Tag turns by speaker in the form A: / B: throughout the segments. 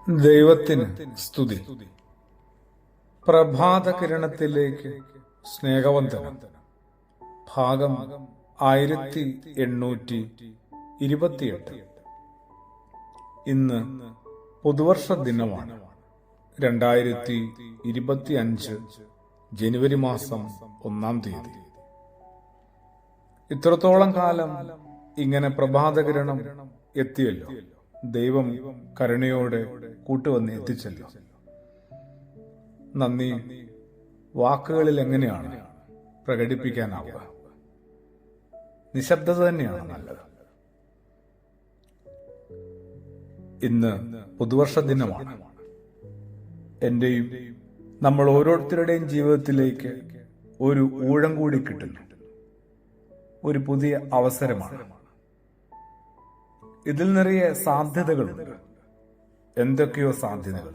A: ദൈവത്തിന് സ്തുതി. പ്രഭാത കിരണത്തിലേക്ക് സ്നേഹവന്ദനം. ഭാഗം 1828. ഇന്ന് പുതുവർഷ ദിനമാണ്. 2025 ജനുവരി മാസം 1-ാം തീയതി. ഇത്രത്തോളം കാലം ഇങ്ങനെ പ്രഭാതകിരണം എത്തിയല്ലോ. ദൈവം കരുണയോടെ കൂട്ടുവന്ന് എത്തിച്ചല്ലോ. നന്ദി വാക്കുകളിൽ എങ്ങനെയാണ് പ്രകടിപ്പിക്കാനാവുക? നിശബ്ദത തന്നെയാണ് നല്ലത്. ഇന്ന് പുതുവർഷ ദിനമാണ്. എന്റെയും നമ്മൾ ഓരോരുത്തരുടെയും ജീവിതത്തിലേക്ക് ഒരു ഊഴം കൂടി കിട്ടുന്നു. ഒരു പുതിയ അവസരമാണ്. ഇതിൽ നിറയെ സാധ്യതകളുണ്ട്. എന്തൊക്കെയോ സാധ്യതകൾ.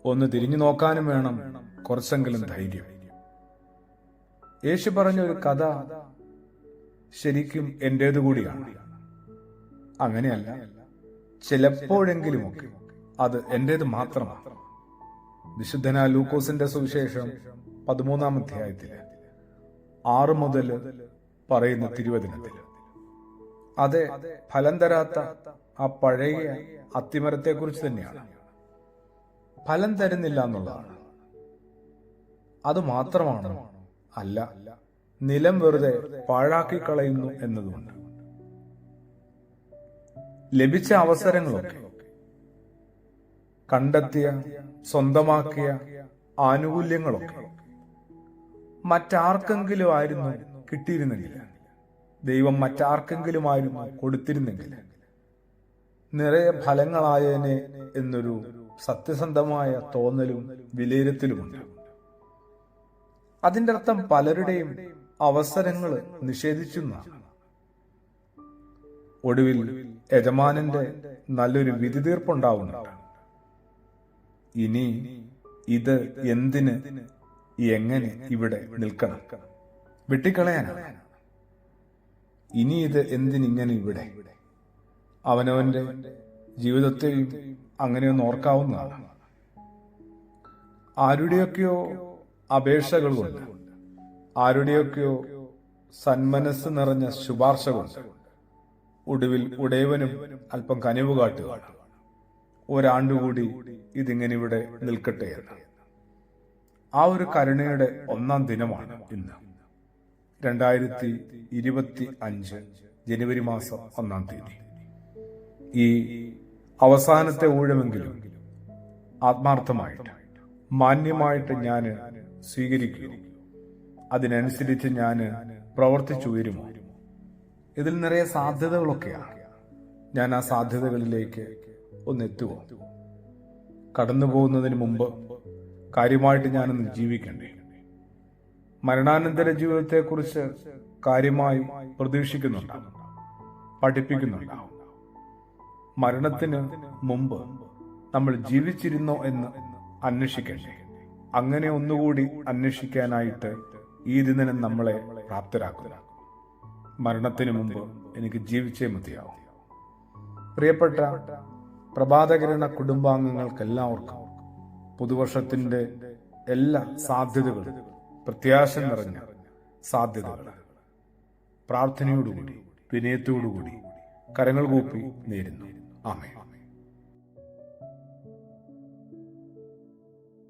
A: ഒന്ന് തിരിഞ്ഞു നോക്കാനും വേണം കുറച്ചെങ്കിലും ധൈര്യം. യേശു പറഞ്ഞ ഒരു കഥ ശരിക്കും എന്റേതു കൂടിയാണ്. അങ്ങനെയല്ല, ചിലപ്പോഴെങ്കിലുമൊക്കെ അത് എന്റേത് മാത്രമാണ്. വിശുദ്ധനായ ലൂക്കോസിന്റെ സുവിശേഷം 13-ാം അധ്യായത്തില് 6 മുതൽ പറയുന്ന തിരുവചനത്തിൽ, അതെ, ഫലം തരാത്ത ആ പഴയ അത്തിമരത്തെ കുറിച്ച് തന്നെയാണ്. ഫലം തരുന്നില്ല എന്നുള്ളതാണ്. അത് മാത്രമാണ് അല്ല, നിലം വെറുതെ പാഴാക്കി കളയുന്നു എന്നതുകൊണ്ട്. ലഭിച്ച അവസരങ്ങളൊക്കെ, കണ്ടെത്തിയ സ്വന്തമാക്കിയ ആനുകൂല്യങ്ങളൊക്കെ മറ്റാർക്കെങ്കിലും ആയിരുന്നു കിട്ടിയിരുന്നെങ്കിൽ, ദൈവം മറ്റാർക്കെങ്കിലുമായിരുന്നു കൊടുത്തിരുന്നെങ്കിൽ നിറയെ ഫലങ്ങളായേനെ എന്നൊരു സത്യസന്ധമായ തോന്നലും വിലയിരുത്തലുമുണ്ട്. അതിന്റെ അർത്ഥം പലരുടെയും അവസരങ്ങൾ നിഷേധിച്ചെന്നാണ്. ഒടുവിൽ യജമാനന്റെ നല്ലൊരു വിധി തീർപ്പുണ്ടാവുന്നുണ്ട്. ഇനി ഇത് എന്തിന്, എങ്ങനെ ഇവിടെ നിൽക്കണം? വെട്ടിക്കളയാനാണ്. ഇനി ഇത് എന്തിനിങ്ങനെ ഇവിടെ? അവനവന്റെ ജീവിതത്തെയും അങ്ങനെയൊന്ന് ഓർക്കാവുന്നതാണ്. ആരുടെയൊക്കെയോ അപേക്ഷകളുണ്ട്, ആരുടെയൊക്കെയോ സന്മനസ് നിറഞ്ഞ ശുപാർശകളുണ്ട്. ഒടുവിൽ ഉടയവനും അല്പം കനിവ് കാട്ടുക, ഒരാണ്ടുകൂടി ഇതിങ്ങനെ ഇവിടെ നിൽക്കട്ടെ എന്ന്. ആ ഒരു കരുണയുടെ 1-ാം ദിനമാണ് ഇന്ന്. 2025 ജനുവരി മാസം 1-ാം തീയതി. ഈ അവസാനത്തെ ഊഴമെങ്കിലും ആത്മാർത്ഥമായിട്ട് മാന്യമായിട്ട് ഞാൻ സ്വീകരിക്കുന്നു. അതിനനുസരിച്ച് ഞാൻ പ്രവർത്തിച്ചുയരുമോ? ഇതിൽ നിറയെ സാധ്യതകളൊക്കെയാണ്. ഞാൻ ആ സാധ്യതകളിലേക്ക് ഒന്നെത്തുമോ? കടന്നു പോകുന്നതിന് മുമ്പ് കാര്യമായിട്ട് ഞാനൊന്ന് ജീവിക്കണ്ടേ? മരണാനന്തര ജീവിതത്തെക്കുറിച്ച് കാര്യമായി പ്രതീക്ഷിക്കുന്നുണ്ടാവും, പഠിപ്പിക്കുന്നുണ്ടാവും. മരണത്തിന് മുമ്പ് നമ്മൾ ജീവിച്ചിരുന്നോ എന്ന് അന്വേഷിക്കണ്ടേ? അങ്ങനെ ഒന്നുകൂടി അന്വേഷിക്കാനായിട്ട് ഈ ദിനം നമ്മളെ പ്രാപ്തരാക്കുക. മരണത്തിന് മുമ്പ് എനിക്ക് ജീവിച്ചേ മതിയാവും. പ്രിയപ്പെട്ട പ്രഭാതകിരണ കുടുംബാംഗങ്ങൾക്കെല്ലാവർക്കും പുതുവർഷത്തിന്റെ എല്ലാ സാധ്യതകളും, പ്രത്യാശ നിറഞ്ഞ സാധ്യതകൾ പ്രാർത്ഥനയോടുകൂടി, വിനയത്തോടുകൂടി കരങ്ങൾ കൂപ്പി നേരുന്നു. ആമേൻ.